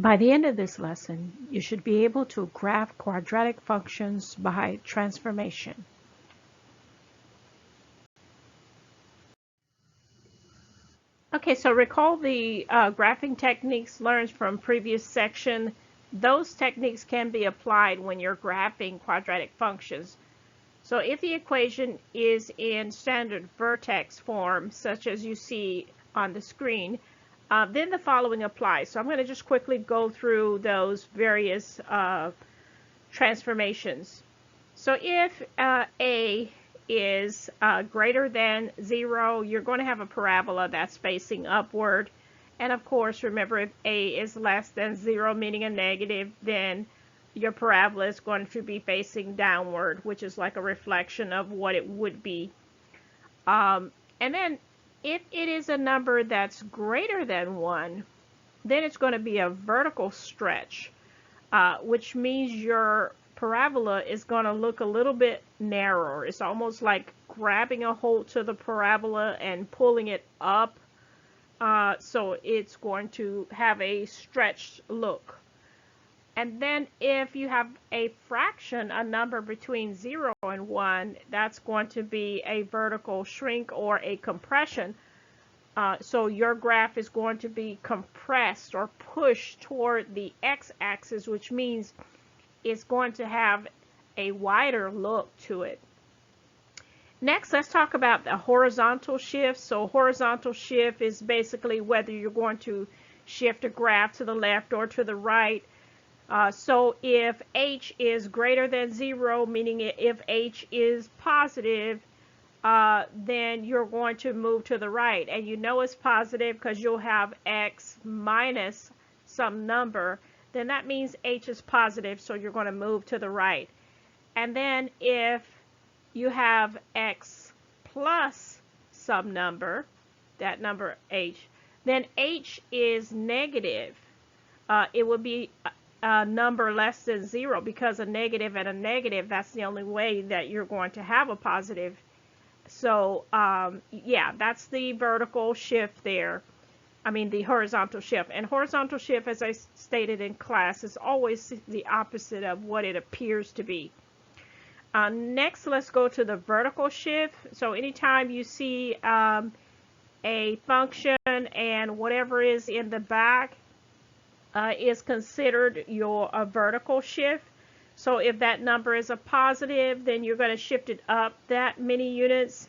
By the end of this lesson, you should be able to graph quadratic functions by transformation. Okay, so recall the graphing techniques learned from previous section. Those techniques can be applied when you're graphing quadratic functions. So if the equation is in standard vertex form, such as you see on the screen, then the following applies. So I'm going to just quickly go through those various transformations. So if a is greater than 0, you're going to have a parabola that's facing upward. And of course, remember, if a is less than 0, meaning a negative, then your parabola is going to be facing downward, which is like a reflection of what it would be. And then if it is a number that's greater than 1, then it's going to be a vertical stretch, which means your parabola is going to look a little bit narrower. It's almost like grabbing a hold to the parabola and pulling it up. So it's going to have a stretched look. And then if you have a fraction, a number between 0 and 1, that's going to be a vertical shrink or a compression. So your graph is going to be compressed or pushed toward the x-axis, which means it's going to have a wider look to it. Next, let's talk about the horizontal shift. So horizontal shift is basically whether you're going to shift a graph to the left or to the right. So if h is greater than 0, meaning if h is positive, then you're going to move to the right. And you know it's positive because you'll have x minus some number. Then that means h is positive, so you're going to move to the right. And then if you have x plus some number, that number h, then h is negative. It would be a number less than 0, because a negative and a negative, that's the only way that you're going to have a positive. So yeah, that's the vertical shift there. I mean the horizontal shift. And horizontal shift, as I stated in class, is always the opposite of what it appears to be. Next, let's go to the vertical shift. So anytime you see a function and whatever is in the back is considered your vertical shift. So if that number is a positive, then you're going to shift it up that many units.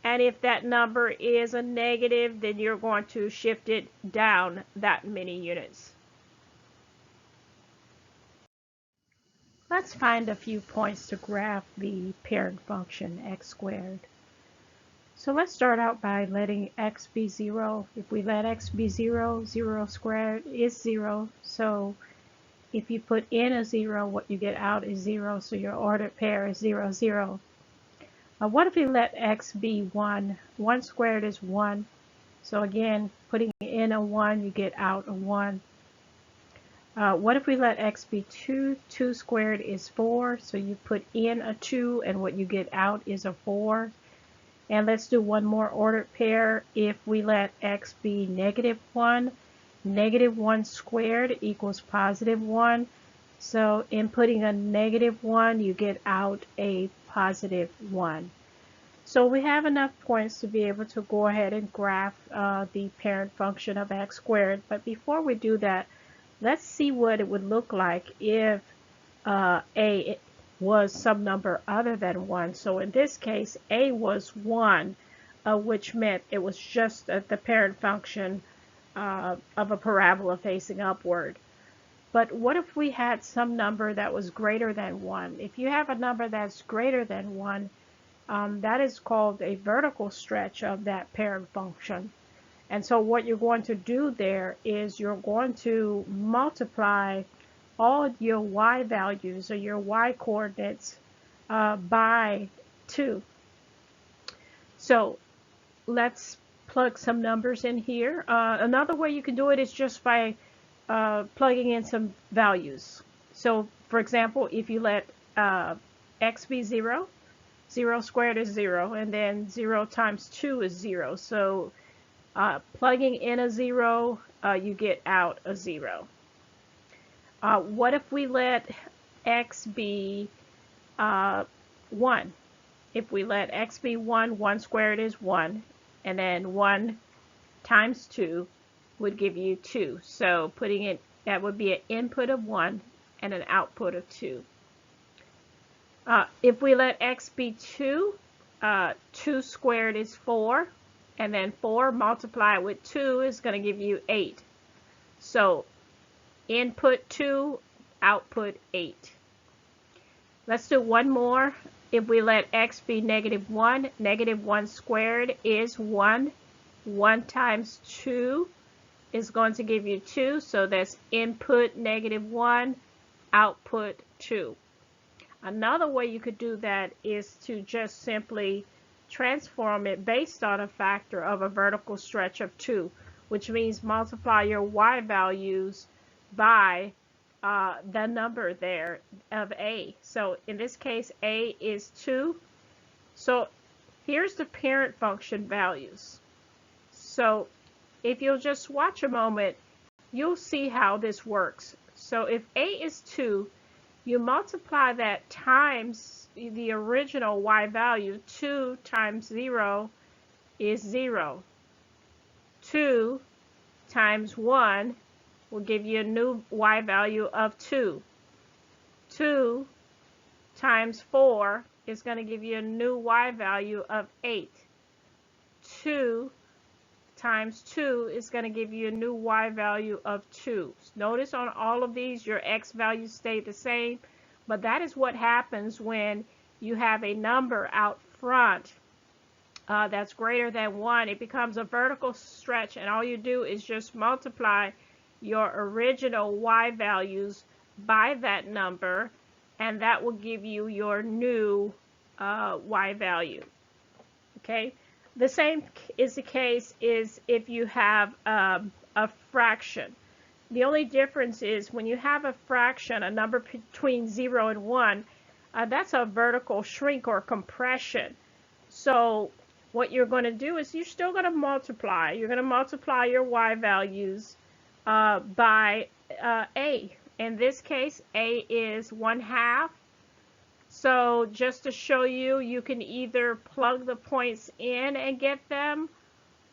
And if that number is a negative, then you're going to shift it down that many units. Let's find a few points to graph the parent function x squared. So let's start out by letting x be 0. If we let x be 0, 0 squared is 0. So if you put in a 0, what you get out is 0. So your ordered pair is 0, 0. What if we let x be 1? 1 squared is 1. So again, putting in a 1, you get out a 1. What if we let x be 2? 2 squared is 4. So you put in a 2, and what you get out is a 4. And let's do one more ordered pair. If we let x be negative 1, negative 1 squared equals positive 1. So in putting a negative 1, you get out a positive 1. So we have enough points to be able to go ahead and graph the parent function of x squared. But before we do that, let's see what it would look like if a was some number other than 1. So in this case, a was 1, which meant it was just the parent function of a parabola facing upward. But what if we had some number that was greater than 1? If you have a number that's greater than 1, that is called a vertical stretch of that parent function. And so what you're going to do there is you're going to multiply all your y values or your y coordinates by 2. So let's plug some numbers in here. Another way you can do it is just by plugging in some values. So for example, if you let x be 0, 0 squared is 0, and then 0 times 2 is 0. So plugging in a 0, you get out a 0. What if we let x be 1? If we let x be 1, 1 squared is 1, and then 1 times 2 would give you 2. So putting it, that would be an input of 1 and an output of 2. If we let x be 2, 2 squared is 4, and then 4 multiplied with 2 is going to give you 8. So input 2, output 8. Let's do one more. If we let x be -1, -1 squared is 1. 1 times 2 is going to give you 2. So that's input -1, output 2. Another way you could do that is to just simply transform it based on a factor of a vertical stretch of 2, which means multiply your y values by the number there of a. So in this case, a is 2. So here's the parent function values. So if you'll just watch a moment, you'll see how this works. So if a is 2, you multiply that times the original y value. 2 times 0 is 0. 2 times 1 will give you a new y value of 2. 2 times 4 is going to give you a new y value of 8. 2 times 2 is going to give you a new y value of 2. Notice on all of these your x values stay the same, but that is what happens when you have a number out front that's greater than 1. It becomes a vertical stretch, and all you do is just multiply your original y values by that number, and that will give you your new y value. Okay, the same is the case is if you have a fraction. The only difference is when you have a fraction, a number between 0 and 1, that's a vertical shrink or compression. So what you're going to do is you're still going to multiply. You're going to multiply your y values by a. In this case, a is 1/2. So just to show you, you can either plug the points in and get them,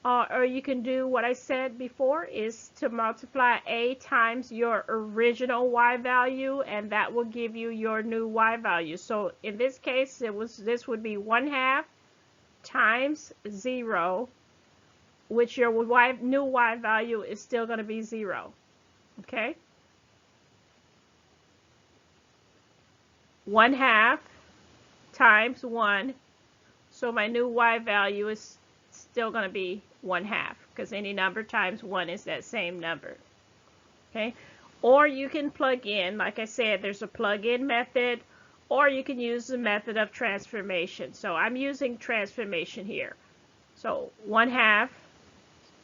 or you can do what I said before, is to multiply a times your original y value, and that will give you your new y value. So in this case, this would be 1/2 times 0, which your new y value is still going to be 0. Okay? 1/2 times 1. So my new y value is still going to be 1/2, because any number times 1 is that same number. Okay? Or you can plug in, like I said, there's a plug-in method, or you can use the method of transformation. So I'm using transformation here. So 1/2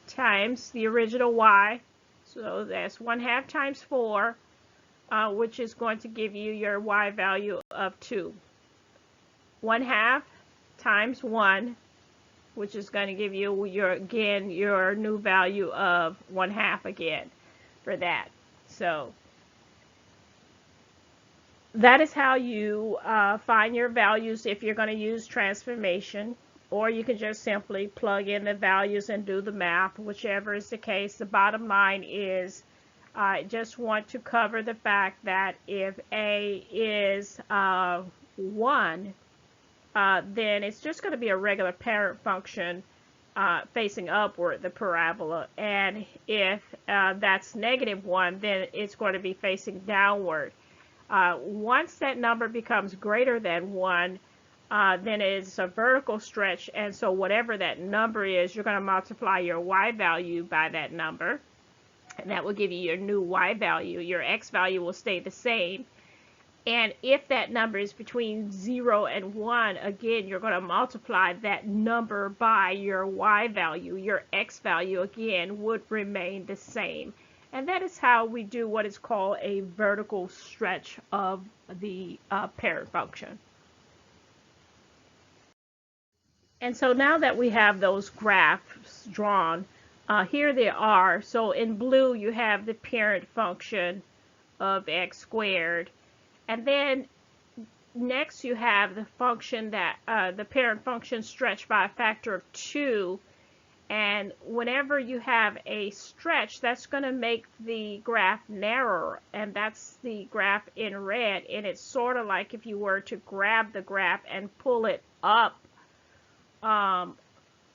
times the original y, so that's 1/2 times 4, which is going to give you your y value of 2. 1/2 times 1, which is going to give you your new value of 1/2 again for that. So that is how you find your values if you're going to use transformation, or you can just simply plug in the values and do the math, whichever is the case. The bottom line is I just want to cover the fact that if a is 1, then it's just going to be a regular parent function facing upward, the parabola. And if that's -1, then it's going to be facing downward. Once that number becomes greater than 1, then it's a vertical stretch, and so whatever that number is, you're going to multiply your y value by that number, and that will give you your new y value. Your x value will stay the same. And if that number is between 0 and 1, again, you're going to multiply that number by your y value. Your x value, again, would remain the same. And that is how we do what is called a vertical stretch of the parent function. And so now that we have those graphs drawn, here they are. So in blue, you have the parent function of x squared. And then next you have the function that the parent function stretched by a factor of 2. And whenever you have a stretch, that's going to make the graph narrower, and that's the graph in red. And it's sort of like if you were to grab the graph and pull it up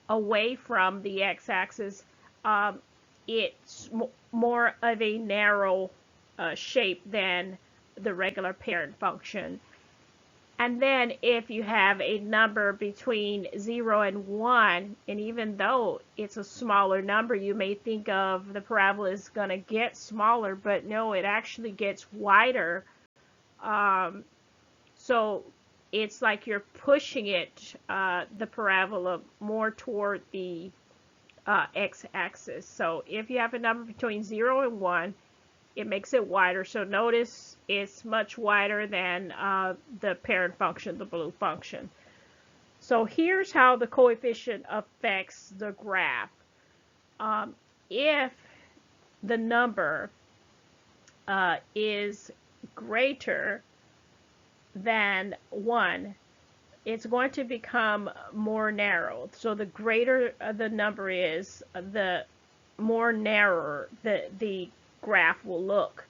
away from the x-axis, it's more of a narrow shape than the regular parent function. And then if you have a number between 0 and 1, and even though it's a smaller number, you may think of the parabola is going to get smaller, but no, it actually gets wider. So it's like you're pushing it, the parabola, more toward the x-axis. So if you have a number between 0 and 1, it makes it wider. So notice it's much wider than the parent function, the blue function. So here's how the coefficient affects the graph. If the number is greater than 1, it's going to become more narrow. So the greater the number is, the more narrower the graph will look,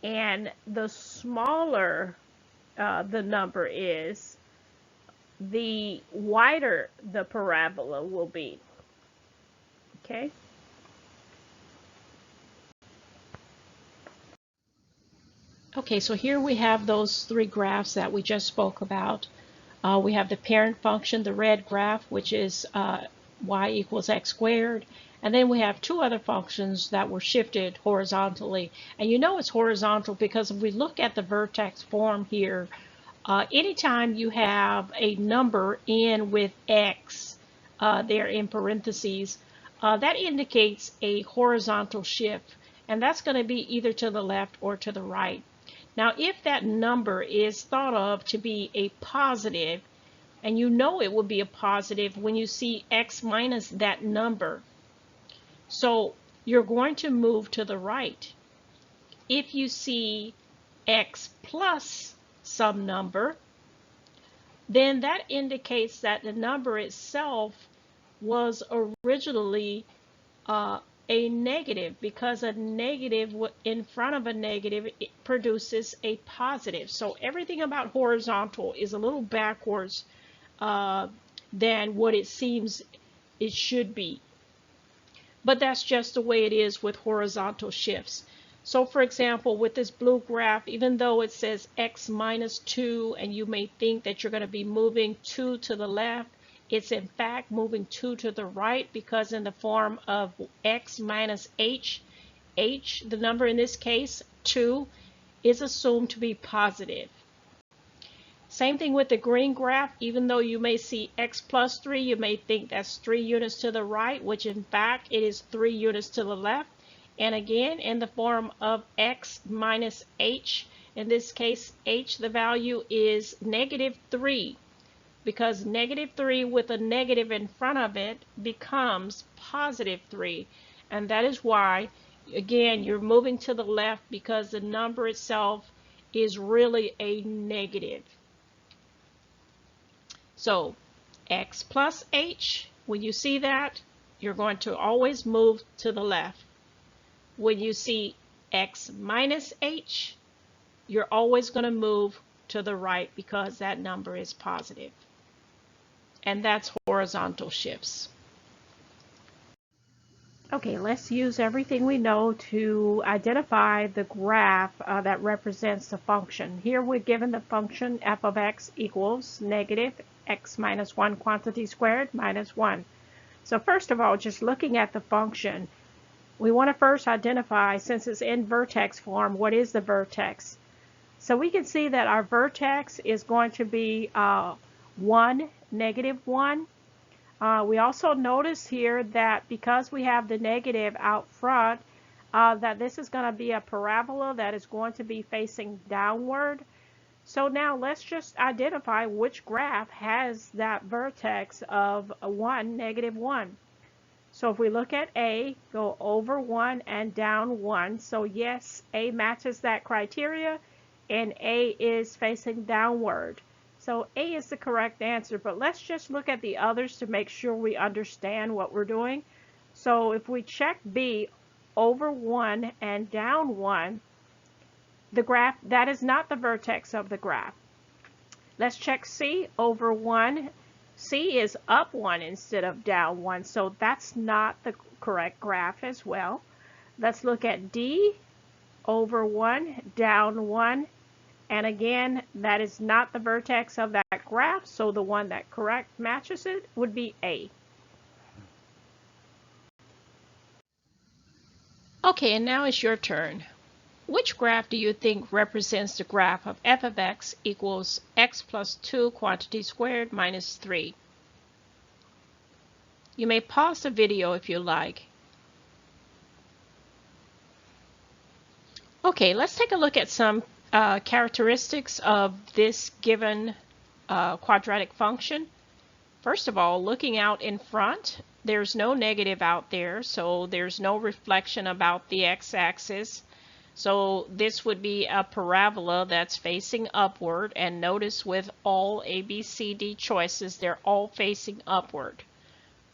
and the smaller the number is, the wider the parabola will be. Okay. Okay, so here we have those three graphs that we just spoke about. We have the parent function, the red graph, which is y equals x squared. And then we have two other functions that were shifted horizontally. And you know it's horizontal because if we look at the vertex form here, anytime you have a number in with x there in parentheses, that indicates a horizontal shift. And that's going to be either to the left or to the right. Now, if that number is thought of to be a positive, and you know it will be a positive when you see x minus that number, so you're going to move to the right. If you see x plus some number, then that indicates that the number itself was originally a negative, because a negative in front of a negative, it produces a positive. So everything about horizontal is a little backwards than what it seems it should be. But that's just the way it is with horizontal shifts. So for example, with this blue graph, even though it says x minus 2, and you may think that you're going to be moving 2 to the left, it's in fact moving 2 to the right, because in the form of x minus h, the number in this case, 2, is assumed to be positive. Same thing with the green graph. Even though you may see x plus 3, you may think that's 3 units to the right, which in fact it is 3 units to the left. And again, in the form of x minus h, in this case h, the value is negative 3, because negative 3 with a negative in front of it becomes positive 3. And that is why, again, you're moving to the left, because the number itself is really a negative. So x plus h, when you see that, you're going to always move to the left. When you see x minus h, you're always going to move to the right, because that number is positive. And that's horizontal shifts. Okay, let's use everything we know to identify the graph that represents the function. Here we're given the function f of x equals negative x minus 1 quantity squared minus 1. So first of all, just looking at the function, we want to first identify, since it's in vertex form, what is the vertex? So we can see that our vertex is going to be 1, negative 1. We also notice here that because we have the negative out front, that this is going to be a parabola that is going to be facing downward. So now let's just identify which graph has that vertex of 1, negative 1. So if we look at A, go over 1 and down 1. So yes, A matches that criteria, and A is facing downward. So A is the correct answer, but let's just look at the others to make sure we understand what we're doing. So if we check B, over 1 and down 1, the graph, that is not the vertex of the graph. Let's check C, over 1. C is up 1 instead of down 1, so that's not the correct graph as well. Let's look at D, over 1, down 1, and again, that is not the vertex of that graph, so the one that correct matches it would be A. Okay, and now it's your turn. Which graph do you think represents the graph of f of x equals x plus 2 quantity squared minus 3? You may pause the video if you like. Okay, let's take a look at some characteristics of this given quadratic function. First of all, looking out in front, there's no negative out there, so there's no reflection about the x-axis. So this would be a parabola that's facing upward, and notice with all A, B, C, D choices, they're all facing upward.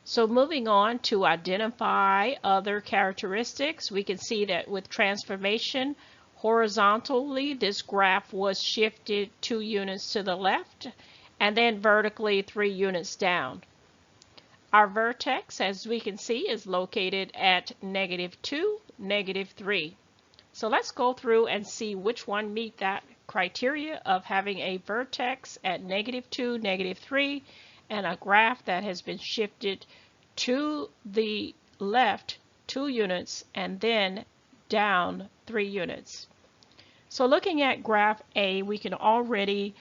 So moving on to identify other characteristics, we can see that with transformation, horizontally, this graph was shifted 2 units to the left, and then vertically 3 units down. Our vertex, as we can see, is located at -2, -3. So let's go through and see which one meet that criteria of having a vertex at -2, -3, and a graph that has been shifted to the left 2 units and then down 3 units. So looking at graph A, we can already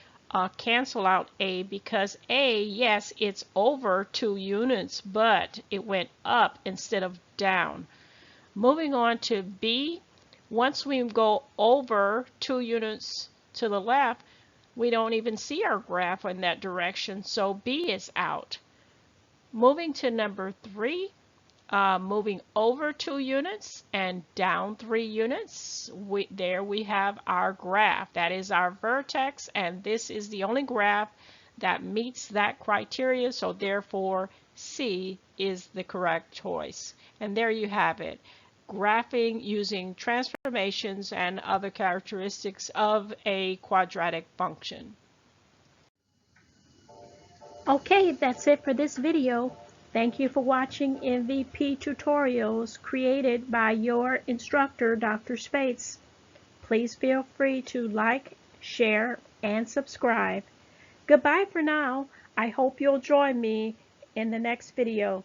cancel out A, because A, yes, it's over 2 units, but it went up instead of down. Moving on to B, once we go over 2 units to the left, we don't even see our graph in that direction, so B is out. Moving to number 3, moving over 2 units and down 3 units, there we have our graph. That is our vertex, and this is the only graph that meets that criteria, so therefore C is the correct choice. And there you have it. Graphing using transformations and other characteristics of a quadratic function. Okay, that's it for this video. Thank you for watching MVP tutorials created by your instructor, Dr. Speights. Please feel free to like, share, and subscribe. Goodbye for now. I hope you'll join me in the next video.